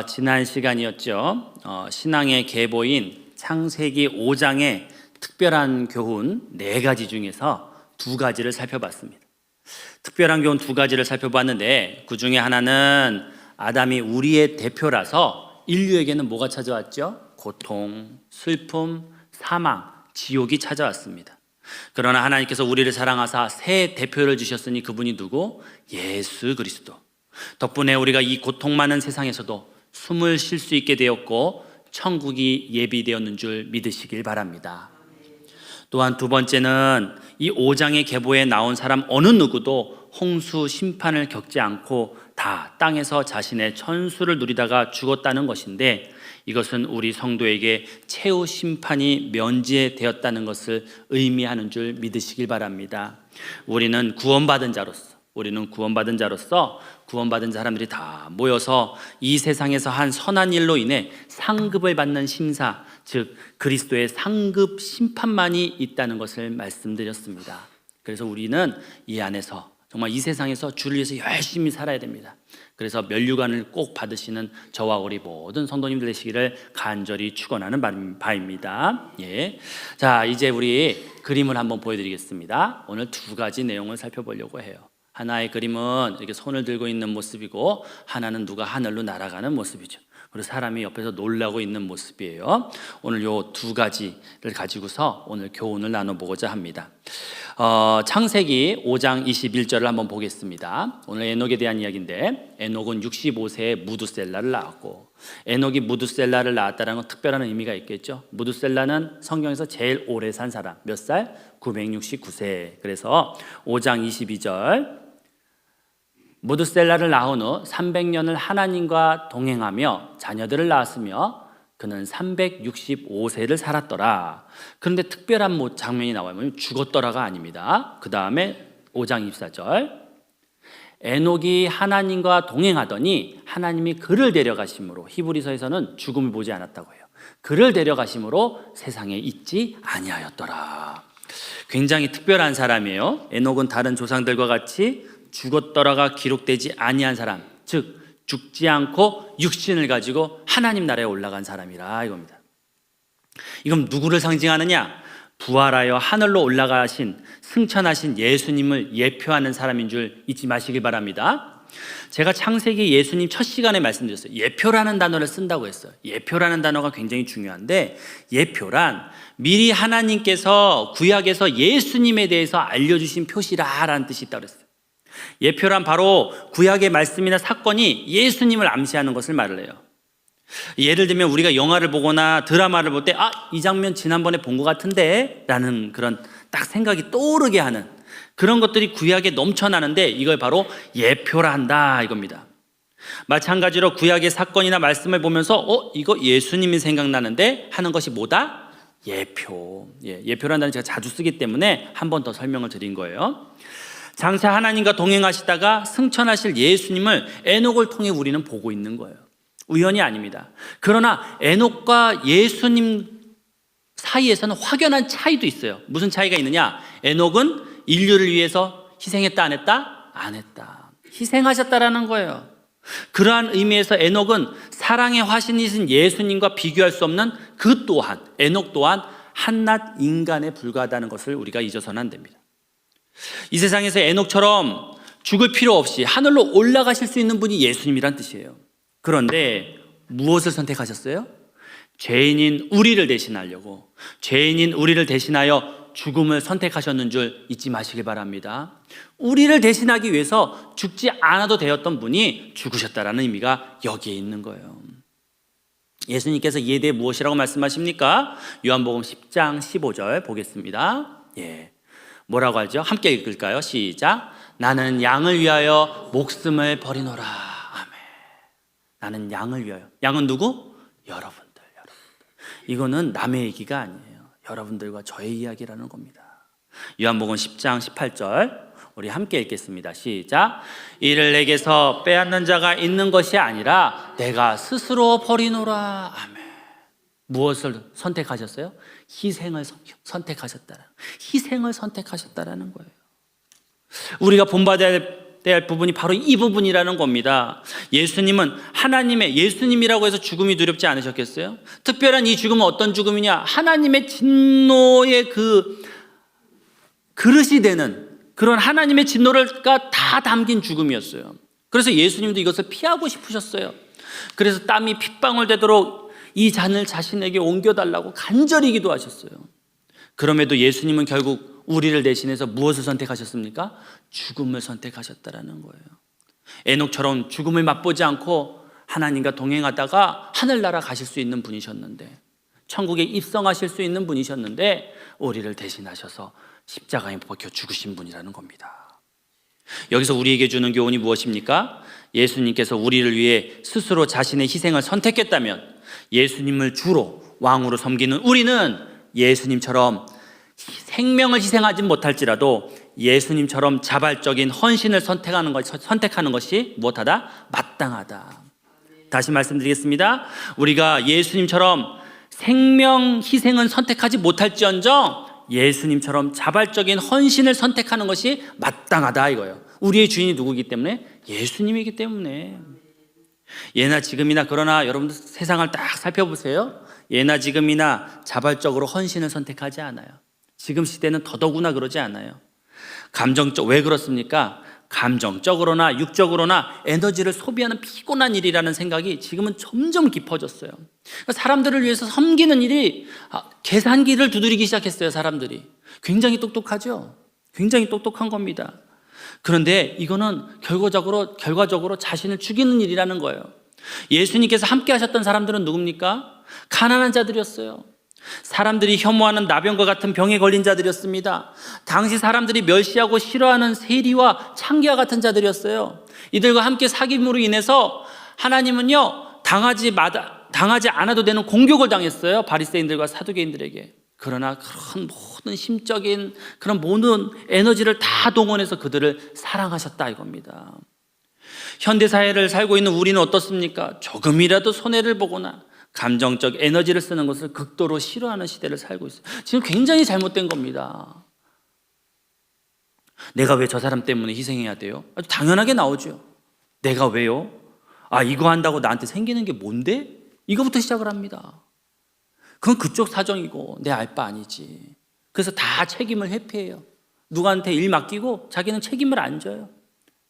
지난 시간이었죠. 신앙의 계보인 창세기 5장의 특별한 교훈 4가지 중에서 2가지를 살펴봤습니다. 특별한 교훈 2가지를 살펴봤는데 그 중에 하나는 아담이 우리의 대표라서 인류에게는 뭐가 찾아왔죠? 고통, 슬픔, 사망, 지옥이 찾아왔습니다. 그러나 하나님께서 우리를 사랑하사 새 대표를 주셨으니 그분이 누구? 예수 그리스도. 덕분에 우리가 이 고통 많은 세상에서도 숨을 쉴 수 있게 되었고 천국이 예비되었는 줄 믿으시길 바랍니다. 또한 2번째는 이 5장의 계보에 나온 사람 어느 누구도 홍수 심판을 겪지 않고 다 땅에서 자신의 천수를 누리다가 죽었다는 것인데, 이것은 우리 성도에게 최후 심판이 면제되었다는 것을 의미하는 줄 믿으시길 바랍니다. 우리는 구원받은 자로서 구원받은 사람들이 다 모여서 이 세상에서 한 선한 일로 인해 상급을 받는 심사, 즉 그리스도의 상급 심판만이 있다는 것을 말씀드렸습니다. 그래서 우리는 이 안에서 정말 이 세상에서 주를 위해서 열심히 살아야 됩니다. 그래서 면류관을 꼭 받으시는 저와 우리 모든 성도님들 되시기를 간절히 축원하는 바입니다. 자, 이제 우리 그림을 한번 보여드리겠습니다. 오늘 2가지 내용을 살펴보려고 해요. 하나의 그림은 이렇게 손을 들고 있는 모습이고, 하나는 누가 하늘로 날아가는 모습이죠. 그리고 사람이 옆에서 놀라고 있는 모습이에요. 오늘 요 2가지를 가지고서 오늘 교훈을 나눠보고자 합니다. 창세기 5장 21절을 한번 보겠습니다. 오늘 에녹에 대한 이야기인데, 에녹은 65세에 무두셀라를 낳았고, 에녹이 무두셀라를 낳았다는 건 특별한 의미가 있겠죠. 무두셀라는 성경에서 제일 오래 산 사람, 몇 살? 969세. 그래서 5장 22절, 무두셀라를 낳은 후 300년을 하나님과 동행하며 자녀들을 낳았으며 그는 365세를 살았더라. 그런데 특별한 장면이 나와요. 죽었더라가 아닙니다. 그 다음에 5장 24절, 에녹이 하나님과 동행하더니 하나님이 그를 데려가심으로, 히브리서에서는 죽음을 보지 않았다고 해요. 그를 데려가심으로 세상에 있지 아니하였더라. 굉장히 특별한 사람이에요. 에녹은 다른 조상들과 같이 죽었더라가 기록되지 아니한 사람, 즉 죽지 않고 육신을 가지고 하나님 나라에 올라간 사람이라 이겁니다. 이건 누구를 상징하느냐? 부활하여 하늘로 올라가신, 승천하신 예수님을 예표하는 사람인 줄 잊지 마시길 바랍니다. 제가 창세기 예수님 첫 시간에 말씀드렸어요. 예표라는 단어를 쓴다고 했어요. 예표라는 단어가 굉장히 중요한데, 예표란 미리 하나님께서 구약에서 예수님에 대해서 알려주신 표시라라는 뜻이 있다고 했어요. 예표란 바로 구약의 말씀이나 사건이 예수님을 암시하는 것을 말을 해요. 예를 들면 우리가 영화를 보거나 드라마를 볼 때 이 장면 지난번에 본 것 같은데 라는 그런 딱 생각이 떠오르게 하는 그런 것들이 구약에 넘쳐나는데, 이걸 바로 예표라 한다 이겁니다. 마찬가지로 구약의 사건이나 말씀을 보면서 이거 예수님이 생각나는데 하는 것이 뭐다? 예표. 예표라는 단어 제가 자주 쓰기 때문에 한 번 더 설명을 드린 거예요. 장차 하나님과 동행하시다가 승천하실 예수님을 에녹을 통해 우리는 보고 있는 거예요. 우연이 아닙니다. 그러나 에녹과 예수님 사이에서는 확연한 차이도 있어요. 무슨 차이가 있느냐? 에녹은 인류를 위해서 희생했다 안 했다? 안 했다. 희생하셨다라는 거예요. 그러한 의미에서 에녹은 사랑의 화신이신 예수님과 비교할 수 없는 그 또한, 에녹 또한 한낱 인간에 불과하다는 것을 우리가 잊어서는 안 됩니다. 이 세상에서 에녹처럼 죽을 필요 없이 하늘로 올라가실 수 있는 분이 예수님이란 뜻이에요. 그런데 무엇을 선택하셨어요? 죄인인 우리를 대신하려고, 죄인인 우리를 대신하여 죽음을 선택하셨는 줄 잊지 마시길 바랍니다. 우리를 대신하기 위해서 죽지 않아도 되었던 분이 죽으셨다라는 의미가 여기에 있는 거예요. 예수님께서 이에 대해 무엇이라고 말씀하십니까? 요한복음 10장 15절 보겠습니다. 뭐라고 하죠? 함께 읽을까요? 시작. 나는 양을 위하여 목숨을 버리노라. 아멘. 나는 양을 위하여. 양은 누구? 여러분들. 이거는 남의 얘기가 아니에요. 여러분들과 저의 이야기라는 겁니다. 요한복음 10장 18절 우리 함께 읽겠습니다. 시작. 이를 내게서 빼앗는 자가 있는 것이 아니라 내가 스스로 버리노라. 아멘. 무엇을 선택하셨어요? 희생을 선택하셨다는 거예요. 우리가 본받아야 할 할 부분이 바로 이 부분이라는 겁니다. 예수님은 하나님의 예수님이라고 해서 죽음이 두렵지 않으셨겠어요? 특별한 이 죽음은 어떤 죽음이냐? 하나님의 진노의 그 그릇이 되는 그런 하나님의 진노가 다 담긴 죽음이었어요. 그래서 예수님도 이것을 피하고 싶으셨어요. 그래서 땀이 핏방울 되도록 이 잔을 자신에게 옮겨달라고 간절히 기도하셨어요. 그럼에도 예수님은 결국 우리를 대신해서 무엇을 선택하셨습니까? 죽음을 선택하셨다라는 거예요. 에녹처럼 죽음을 맛보지 않고 하나님과 동행하다가 하늘나라 가실 수 있는 분이셨는데, 천국에 입성하실 수 있는 분이셨는데 우리를 대신하셔서 십자가에 못 박혀 죽으신 분이라는 겁니다. 여기서 우리에게 주는 교훈이 무엇입니까? 예수님께서 우리를 위해 스스로 자신의 희생을 선택했다면 예수님을 주로 왕으로 섬기는 우리는 예수님처럼 생명을 희생하지 못할지라도 예수님처럼 자발적인 헌신을 선택하는 것이 무엇하다? 마땅하다. 다시 말씀드리겠습니다. 우리가 예수님처럼 생명 희생은 선택하지 못할지언정 예수님처럼 자발적인 헌신을 선택하는 것이 마땅하다 이거예요. 우리의 주인이 누구이기 때문에? 예수님이기 때문에. 예나 지금이나, 그러나 여러분들 세상을 딱 살펴보세요. 예나 지금이나 자발적으로 헌신을 선택하지 않아요. 지금 시대는 더더구나 그러지 않아요. 왜 그렇습니까? 감정적으로나 육적으로나 에너지를 소비하는 피곤한 일이라는 생각이 지금은 점점 깊어졌어요. 그러니까 사람들을 위해서 섬기는 일이 계산기를 두드리기 시작했어요. 사람들이 굉장히 똑똑하죠. 굉장히 똑똑한 겁니다. 그런데 이거는 결과적으로 자신을 죽이는 일이라는 거예요. 예수님께서 함께 하셨던 사람들은 누굽니까? 가난한 자들이었어요. 사람들이 혐오하는 나병과 같은 병에 걸린 자들이었습니다. 당시 사람들이 멸시하고 싫어하는 세리와 창기와 같은 자들이었어요. 이들과 함께 사귐으로 인해서 하나님은요 당하지 않아도 되는 공격을 당했어요. 바리새인들과 사두개인들에게. 그러나 그런 모든 심적인 그런 모든 에너지를 다 동원해서 그들을 사랑하셨다 이겁니다. 현대사회를 살고 있는 우리는 어떻습니까? 조금이라도 손해를 보거나 감정적 에너지를 쓰는 것을 극도로 싫어하는 시대를 살고 있어요. 지금 굉장히 잘못된 겁니다. 내가 왜 저 사람 때문에 희생해야 돼요? 아주 당연하게 나오죠. 내가 왜요? 이거 한다고 나한테 생기는 게 뭔데? 이거부터 시작을 합니다. 그건 그쪽 사정이고 내 알 바 아니지. 그래서 다 책임을 회피해요. 누구한테 일 맡기고 자기는 책임을 안 져요.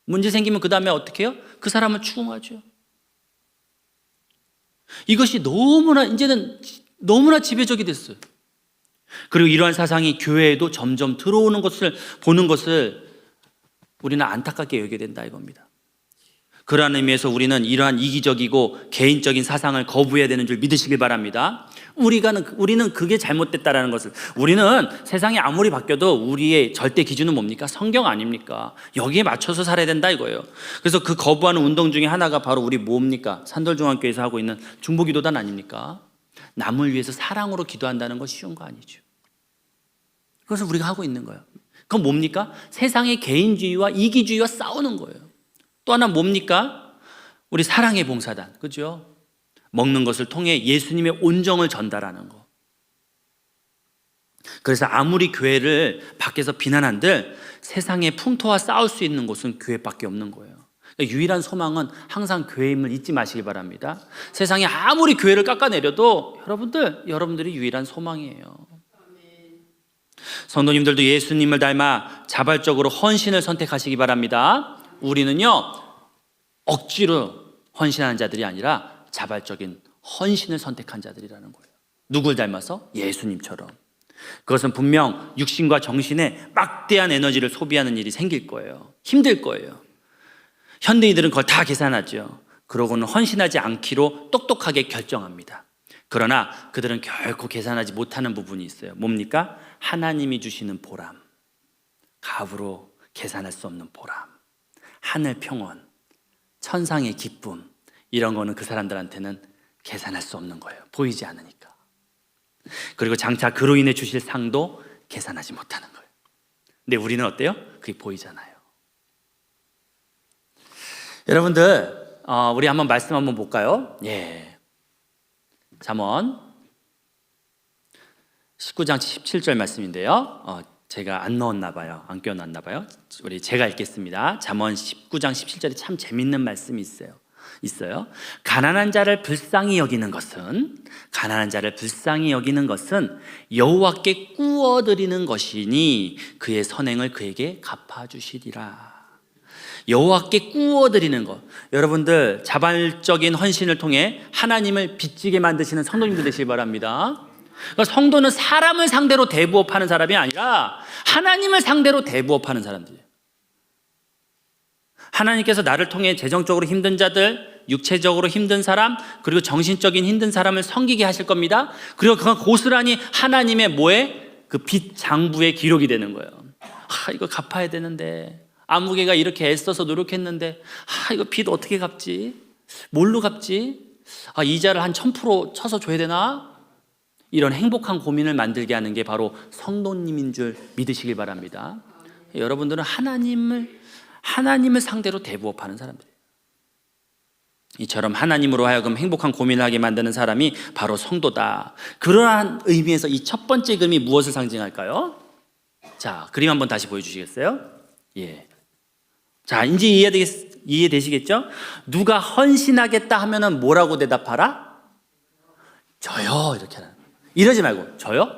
문제 생기면 그 다음에 어떻게 해요? 그 사람을 추궁하죠. 이것이 이제는 너무나 지배적이 됐어요. 그리고 이러한 사상이 교회에도 점점 들어오는 것을 보는 것을 우리는 안타깝게 여겨야 된다 이겁니다. 그러한 의미에서 우리는 이러한 이기적이고 개인적인 사상을 거부해야 되는 줄 믿으시길 바랍니다. 우리는 그게 잘못됐다라는 것을, 우리는 세상이 아무리 바뀌어도 우리의 절대 기준은 뭡니까? 성경 아닙니까? 여기에 맞춰서 살아야 된다 이거예요. 그래서 그 거부하는 운동 중에 하나가 바로 우리 뭡니까? 산돌중앙교회에서 하고 있는 중보기도단 아닙니까? 남을 위해서 사랑으로 기도한다는 거 쉬운 거 아니죠. 그것을 우리가 하고 있는 거예요. 그건 뭡니까? 세상의 개인주의와 이기주의와 싸우는 거예요. 또 하나 뭡니까? 우리 사랑의 봉사단, 그죠? 먹는 것을 통해 예수님의 온정을 전달하는 거. 그래서 아무리 교회를 밖에서 비난한들 세상의 풍토와 싸울 수 있는 곳은 교회밖에 없는 거예요. 그러니까 유일한 소망은 항상 교회임을 잊지 마시기 바랍니다. 세상이 아무리 교회를 깎아내려도 여러분들이 유일한 소망이에요. 성도님들도 예수님을 닮아 자발적으로 헌신을 선택하시기 바랍니다. 우리는요 억지로 헌신하는 자들이 아니라 자발적인 헌신을 선택한 자들이라는 거예요. 누굴 닮아서? 예수님처럼. 그것은 분명 육신과 정신에 막대한 에너지를 소비하는 일이 생길 거예요. 힘들 거예요. 현대인들은 그걸 다 계산하죠. 그러고는 헌신하지 않기로 똑똑하게 결정합니다. 그러나 그들은 결코 계산하지 못하는 부분이 있어요. 뭡니까? 하나님이 주시는 보람, 값으로 계산할 수 없는 보람, 하늘 평온, 천상의 기쁨, 이런 거는 그 사람들한테는 계산할 수 없는 거예요. 보이지 않으니까. 그리고 장차 그로 인해 주실 상도 계산하지 못하는 거예요. 근데 우리는 어때요? 그게 보이잖아요. 여러분들 우리 한번 말씀 한번 볼까요? 잠언 19장 17절 말씀인데요. 제가 안 넣었나 봐요. 안 껴놨나 봐요. 우리 제가 읽겠습니다. 잠언 19장 17절에 참 재밌는 말씀이 있어요. 가난한 자를 불쌍히 여기는 것은 여호와께 꾸어드리는 것이니 그의 선행을 그에게 갚아주시리라. 여호와께 꾸어드리는 것. 여러분들 자발적인 헌신을 통해 하나님을 빚지게 만드시는 성도님들 되시기 바랍니다. 그러니까 성도는 사람을 상대로 대부업하는 사람이 아니라 하나님을 상대로 대부업하는 사람들이에요. 하나님께서 나를 통해 재정적으로 힘든 자들, 육체적으로 힘든 사람, 그리고 정신적인 힘든 사람을 섬기게 하실 겁니다. 그리고 그건 고스란히 하나님의 그 빚 장부에 기록이 되는 거예요. 이거 갚아야 되는데, 아무개가 이렇게 애써서 노력했는데 이거 빚 어떻게 갚지? 뭘로 갚지? 이자를 한 1000% 쳐서 줘야 되나? 이런 행복한 고민을 만들게 하는 게 바로 성도님인 줄 믿으시길 바랍니다. 여러분들은 하나님을 상대로 대부업하는 사람들이에요. 이처럼 하나님으로 하여금 행복한 고민을 하게 만드는 사람이 바로 성도다. 그러한 의미에서 이 첫 번째 금이 무엇을 상징할까요? 자, 그림 한번 다시 보여주시겠어요? 예. 자, 이제 이해되시겠죠? 누가 헌신하겠다 하면은 뭐라고 대답하라? 저요. 이렇게 하는. 이러지 말고 저요?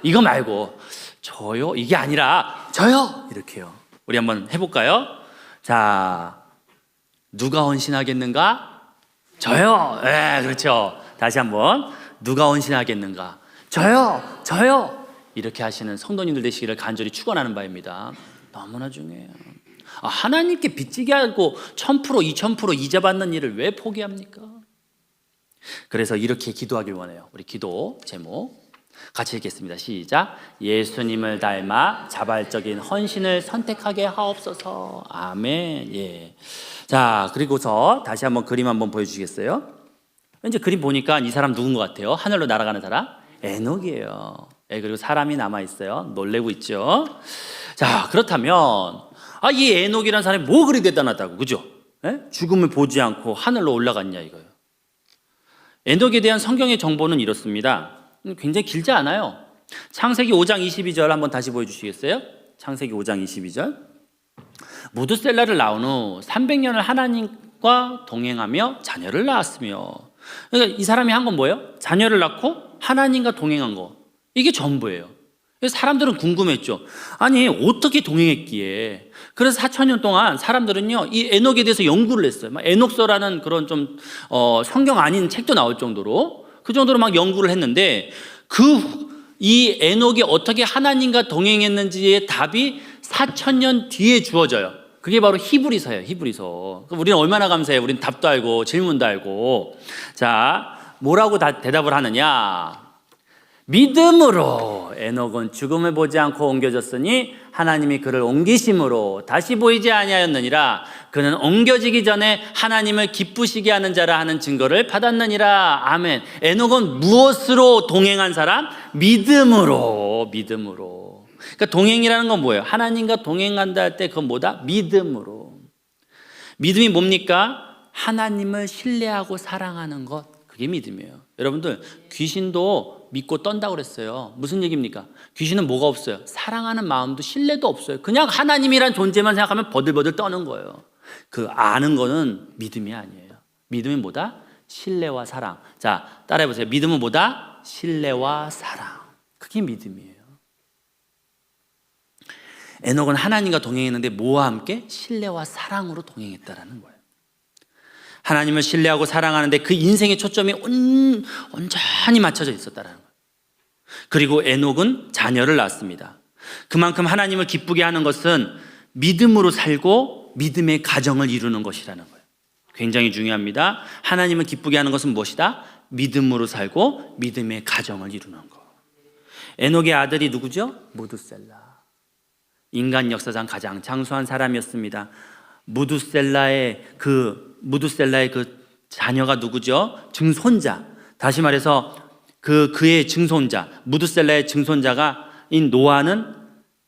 이거 말고 저요? 이게 아니라 저요. 이렇게요. 우리 한번 해볼까요? 자, 누가 헌신하겠는가? 저요. 네, 그렇죠. 다시 한번 누가 헌신하겠는가? 저요. 이렇게 하시는 성도님들 되시기를 간절히 축원하는 바입니다. 너무나 중요해요. 하나님께 빚지게 하고 1000%, 2000% 이자 받는 일을 왜 포기합니까? 그래서 이렇게 기도하길 원해요. 우리 기도 제목 같이 읽겠습니다. 시작. 예수님을 닮아 자발적인 헌신을 선택하게 하옵소서. 아멘. 예. 자, 그리고서 다시 한번 그림 한번 보여주시겠어요? 이제 그림 보니까 이 사람 누군 것 같아요? 하늘로 날아가는 사람? 에녹이에요. 예, 그리고 사람이 남아있어요. 놀래고 있죠. 자, 그렇다면 이 에녹이라는 사람이 뭐 그리 대단하다고, 그죠? 예? 죽음을 보지 않고 하늘로 올라갔냐 이거예요. 에녹에 대한 성경의 정보는 이렇습니다. 굉장히 길지 않아요. 창세기 5장 22절 한번 다시 보여주시겠어요? 창세기 5장 22절. 무드셀라를 낳은 후 300년을 하나님과 동행하며 자녀를 낳았으며. 그러니까 이 사람이 한 건 뭐예요? 자녀를 낳고 하나님과 동행한 거. 이게 전부예요. 그래서 사람들은 궁금했죠. 아니 어떻게 동행했기에. 그래서 4000년 동안 사람들은요 이 에녹에 대해서 연구를 했어요. 에녹서라는 그런 좀 성경 아닌 책도 나올 정도로 그 정도로 막 연구를 했는데 이 에녹이 어떻게 하나님과 동행했는지의 답이 4000년 뒤에 주어져요. 그게 바로 히브리서예요. 히브리서. 우리는 얼마나 감사해요. 우리는 답도 알고 질문도 알고. 자, 뭐라고 대답을 하느냐? 믿음으로 에녹은 죽음을 보지 않고 옮겨졌으니 하나님이 그를 옮기심으로 다시 보이지 아니하였느니라. 그는 옮겨지기 전에 하나님을 기쁘시게 하는 자라 하는 증거를 받았느니라. 아멘. 에녹은 무엇으로 동행한 사람? 믿음으로. 그러니까 동행이라는 건 뭐예요? 하나님과 동행한다 할 때 그건 뭐다? 믿음으로. 믿음이 뭡니까? 하나님을 신뢰하고 사랑하는 것. 그게 믿음이에요. 여러분들 귀신도 믿고 떤다고 그랬어요. 무슨 얘기입니까? 귀신은 뭐가 없어요? 사랑하는 마음도 신뢰도 없어요. 그냥 하나님이란 존재만 생각하면 버들버들 떠는 거예요. 그 아는 거는 믿음이 아니에요. 믿음이 뭐다? 신뢰와 사랑. 자, 따라해보세요. 믿음은 뭐다? 신뢰와 사랑. 그게 믿음이에요. 에녹은 하나님과 동행했는데 뭐와 함께? 신뢰와 사랑으로 동행했다라는 거예요. 하나님을 신뢰하고 사랑하는데 그 인생의 초점이 온전히 맞춰져 있었다라는 거예요. 그리고 에녹은 자녀를 낳았습니다. 그만큼 하나님을 기쁘게 하는 것은 믿음으로 살고 믿음의 가정을 이루는 것이라는 거예요. 굉장히 중요합니다. 하나님을 기쁘게 하는 것은 무엇이다? 믿음으로 살고 믿음의 가정을 이루는 것. 에녹의 아들이 누구죠? 무두셀라. 인간 역사상 가장 장수한 사람이었습니다. 무두셀라의 그 자녀가 누구죠? 증손자. 다시 말해서 그의 증손자, 무두셀라의 증손자가인 노아는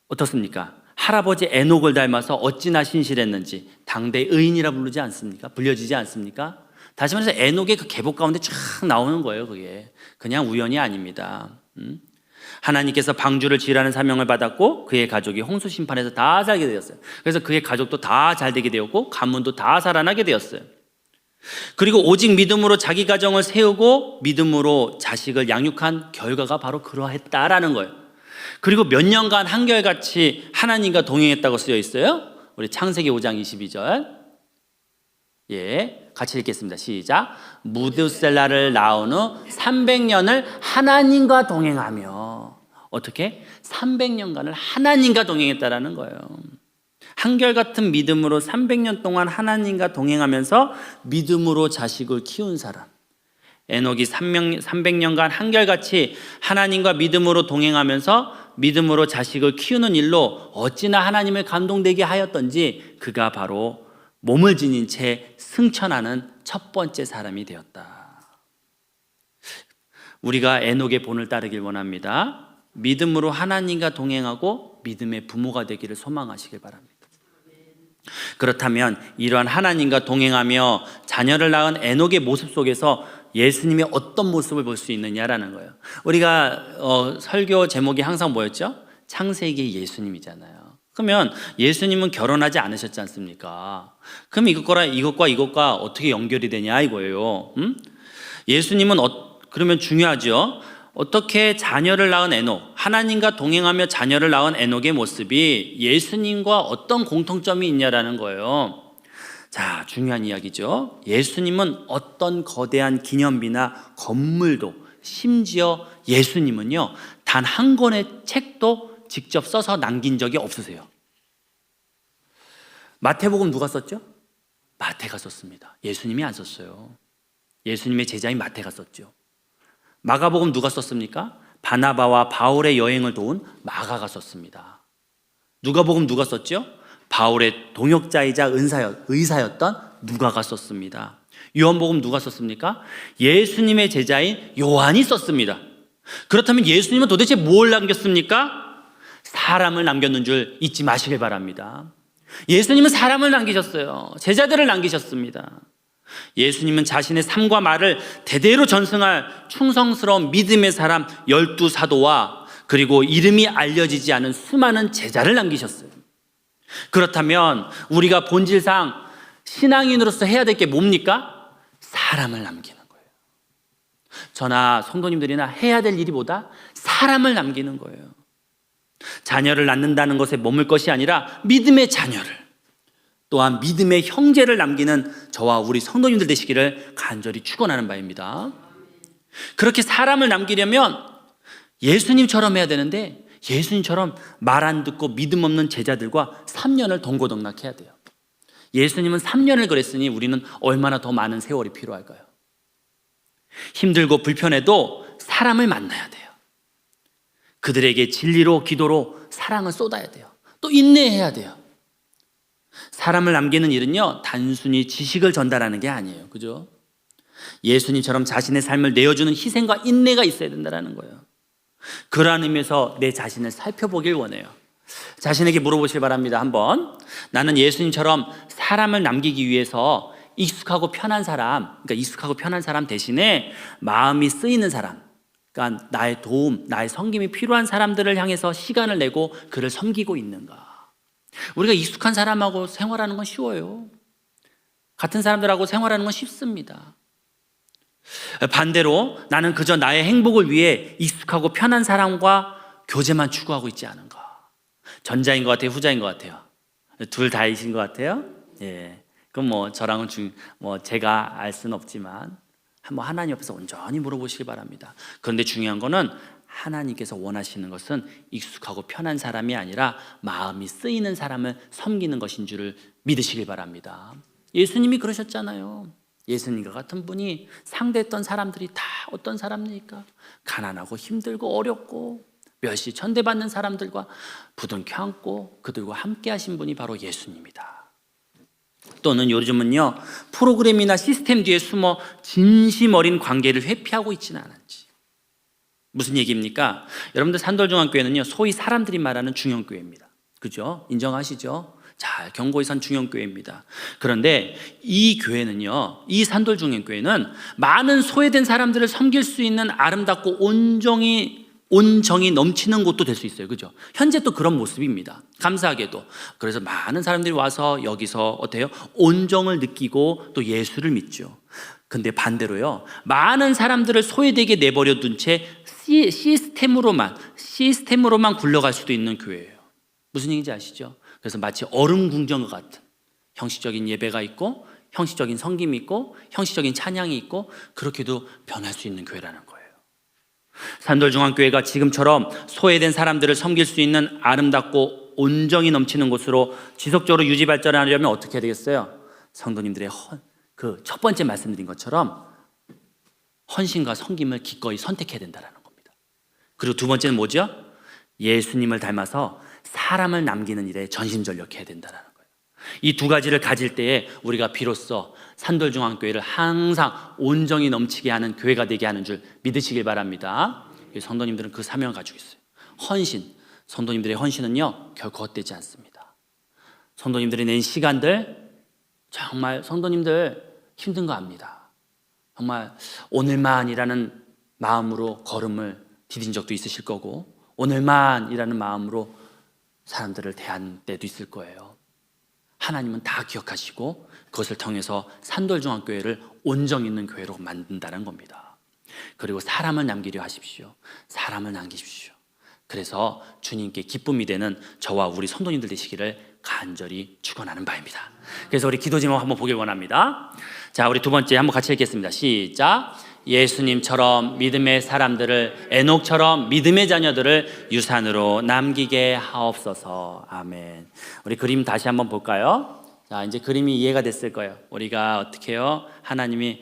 어떻습니까? 할아버지 에녹을 닮아서 어찌나 신실했는지 당대 의인이라 부르지 않습니까? 불려지지 않습니까? 다시 말해서 에녹의 그 계복 가운데 쫙 나오는 거예요. 그게 그냥 우연이 아닙니다. 하나님께서 방주를 지으라는 사명을 받았고 그의 가족이 홍수 심판에서 다 살게 되었어요. 그래서 그의 가족도 다 잘 되게 되었고 가문도 다 살아나게 되었어요. 그리고 오직 믿음으로 자기 가정을 세우고 믿음으로 자식을 양육한 결과가 바로 그러했다라는 거예요. 그리고 몇 년간 한결같이 하나님과 동행했다고 쓰여 있어요. 우리 창세기 5장 22절. 같이 읽겠습니다. 시작. 무드셀라를 낳은 후 300년을 하나님과 동행하며, 어떻게? 300년간을 하나님과 동행했다라는 거예요. 한결같은 믿음으로 300년 동안 하나님과 동행하면서 믿음으로 자식을 키운 사람. 에녹이 300년간 한결같이 하나님과 믿음으로 동행하면서 믿음으로 자식을 키우는 일로 어찌나 하나님을 감동되게 하였던지 그가 바로 몸을 지닌 채 승천하는 첫 번째 사람이 되었다. 우리가 에녹의 본을 따르길 원합니다. 믿음으로 하나님과 동행하고 믿음의 부모가 되기를 소망하시길 바랍니다. 그렇다면 이러한 하나님과 동행하며 자녀를 낳은 에녹의 모습 속에서 예수님의 어떤 모습을 볼 수 있느냐라는 거예요. 우리가 설교 제목이 항상 뭐였죠? 창세기 예수님이잖아요. 그러면 예수님은 결혼하지 않으셨지 않습니까? 그럼 이것과 어떻게 연결이 되냐 이거예요. 예수님은 그러면 중요하죠. 어떻게 자녀를 낳은 에녹, 하나님과 동행하며 자녀를 낳은 에녹의 모습이 예수님과 어떤 공통점이 있냐라는 거예요. 자, 중요한 이야기죠. 예수님은 어떤 거대한 기념비나 건물도, 심지어 예수님은요, 단 한 권의 책도 직접 써서 남긴 적이 없으세요. 마태복음 누가 썼죠? 마태가 썼습니다. 예수님이 안 썼어요. 예수님의 제자인 마태가 썼죠. 마가복음 누가 썼습니까? 바나바와 바울의 여행을 도운 마가가 썼습니다. 누가복음 누가 썼죠? 바울의 동역자이자 의사였던 누가가 썼습니다. 요한복음 누가 썼습니까? 예수님의 제자인 요한이 썼습니다. 그렇다면 예수님은 도대체 뭘 남겼습니까? 사람을 남겼는 줄 잊지 마시길 바랍니다. 예수님은 사람을 남기셨어요. 제자들을 남기셨습니다. 예수님은 자신의 삶과 말을 대대로 전승할 충성스러운 믿음의 사람 12사도와 그리고 이름이 알려지지 않은 수많은 제자를 남기셨어요. 그렇다면 우리가 본질상 신앙인으로서 해야 될 게 뭡니까? 사람을 남기는 거예요. 저나 성도님들이나 해야 될 일이보다 사람을 남기는 거예요. 자녀를 낳는다는 것에 머물 것이 아니라 믿음의 자녀를, 또한 믿음의 형제를 남기는 저와 우리 성도님들 되시기를 간절히 축원하는 바입니다. 그렇게 사람을 남기려면 예수님처럼 해야 되는데 예수님처럼 말 안 듣고 믿음 없는 제자들과 3년을 동고동락해야 돼요. 예수님은 3년을 그랬으니 우리는 얼마나 더 많은 세월이 필요할까요? 힘들고 불편해도 사람을 만나야 돼요. 그들에게 진리로 기도로 사랑을 쏟아야 돼요. 또 인내해야 돼요. 사람을 남기는 일은요, 단순히 지식을 전달하는 게 아니에요. 그죠? 예수님처럼 자신의 삶을 내어주는 희생과 인내가 있어야 된다는 거예요. 그러한 의미에서 내 자신을 살펴보길 원해요. 자신에게 물어보시길 바랍니다. 한번 나는 예수님처럼 사람을 남기기 위해서 익숙하고 편한 사람 대신에 마음이 쓰이는 사람, 그러니까 나의 도움, 나의 섬김이 필요한 사람들을 향해서 시간을 내고 그를 섬기고 있는가? 우리가 익숙한 사람하고 생활하는 건 쉬워요. 같은 사람들하고 생활하는 건 쉽습니다. 반대로 나는 그저 나의 행복을 위해 익숙하고 편한 사람과 교제만 추구하고 있지 않은가? 전자인 것 같아요? 후자인 것 같아요? 둘 다이신 것 같아요? 예. 그럼 저랑은 제가 알 수는 없지만 한번 하나님 앞에서 온전히 물어보시기 바랍니다. 그런데 중요한 거는 하나님께서 원하시는 것은 익숙하고 편한 사람이 아니라 마음이 쓰이는 사람을 섬기는 것인 줄을 믿으시길 바랍니다. 예수님이 그러셨잖아요. 예수님과 같은 분이 상대했던 사람들이 다 어떤 사람입니까? 가난하고 힘들고 어렵고 멸시 천대받는 사람들과 부둥켜 안고 그들과 함께 하신 분이 바로 예수님이다. 또는 요즘은요, 프로그램이나 시스템 뒤에 숨어 진심 어린 관계를 회피하고 있지는 않은지. 무슨 얘기입니까? 여러분들 산돌중앙교회는요, 소위 사람들이 말하는 중형교회입니다. 그죠? 인정하시죠? 잘 경고히 선 중형교회입니다. 그런데 이 교회는요, 이 산돌중형교회는 많은 소외된 사람들을 섬길 수 있는 아름답고 온종일 온정이 넘치는 곳도 될 수 있어요. 그죠? 현재 또 그런 모습입니다. 감사하게도. 그래서 많은 사람들이 와서 여기서 어때요? 온정을 느끼고 또 예수를 믿죠. 근데 반대로요, 많은 사람들을 소외되게 내버려 둔 채 시스템으로만 굴러갈 수도 있는 교회예요. 무슨 얘기인지 아시죠? 그래서 마치 얼음 궁정과 같은 형식적인 예배가 있고 형식적인 섬김이 있고 형식적인 찬양이 있고 그렇게도 변할 수 있는 교회라는 거예요. 산돌중앙교회가 지금처럼 소외된 사람들을 섬길 수 있는 아름답고 온정이 넘치는 곳으로 지속적으로 유지 발전하려면 어떻게 해야 되겠어요? 성도님들의 그 첫 번째 말씀드린 것처럼 헌신과 섬김을 기꺼이 선택해야 된다는 겁니다. 그리고 두 번째는 뭐죠? 예수님을 닮아서 사람을 남기는 일에 전심전력해야 된다는 거예요. 이 두 가지를 가질 때에 우리가 비로소 산돌중앙교회를 항상 온정이 넘치게 하는 교회가 되게 하는 줄 믿으시길 바랍니다. 성도님들은 그 사명을 가지고 있어요. 헌신, 성도님들의 헌신은요 결코 헛되지 않습니다. 성도님들이 낸 시간들 정말 성도님들 힘든 거 압니다. 정말 오늘만이라는 마음으로 걸음을 디딘 적도 있으실 거고 오늘만이라는 마음으로 사람들을 대한 때도 있을 거예요. 하나님은 다 기억하시고 그것을 통해서 산돌중앙교회를 온정 있는 교회로 만든다는 겁니다. 그리고 사람을 남기려 하십시오. 사람을 남기십시오. 그래서 주님께 기쁨이 되는 저와 우리 성도님들 되시기를 간절히 축원하는 바입니다. 그래서 우리 기도 제목 한번 보길 원합니다. 자, 우리 두 번째 한번 같이 읽겠습니다. 시작. 예수님처럼 믿음의 사람들을, 에녹처럼 믿음의 자녀들을 유산으로 남기게 하옵소서. 아멘. 우리 그림 다시 한번 볼까요? 자, 이제 그림이 이해가 됐을 거예요. 우리가 어떻게 해요? 하나님이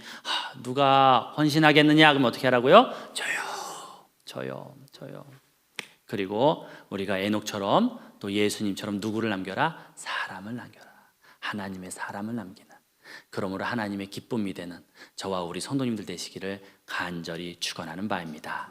누가 헌신하겠느냐? 그러면 어떻게 하라고요? 저요. 그리고 우리가 에녹처럼 또 예수님처럼 누구를 남겨라? 사람을 남겨라. 하나님의 사람을 남기는. 그러므로 하나님의 기쁨이 되는 저와 우리 성도님들 되시기를 간절히 축원하는 바입니다.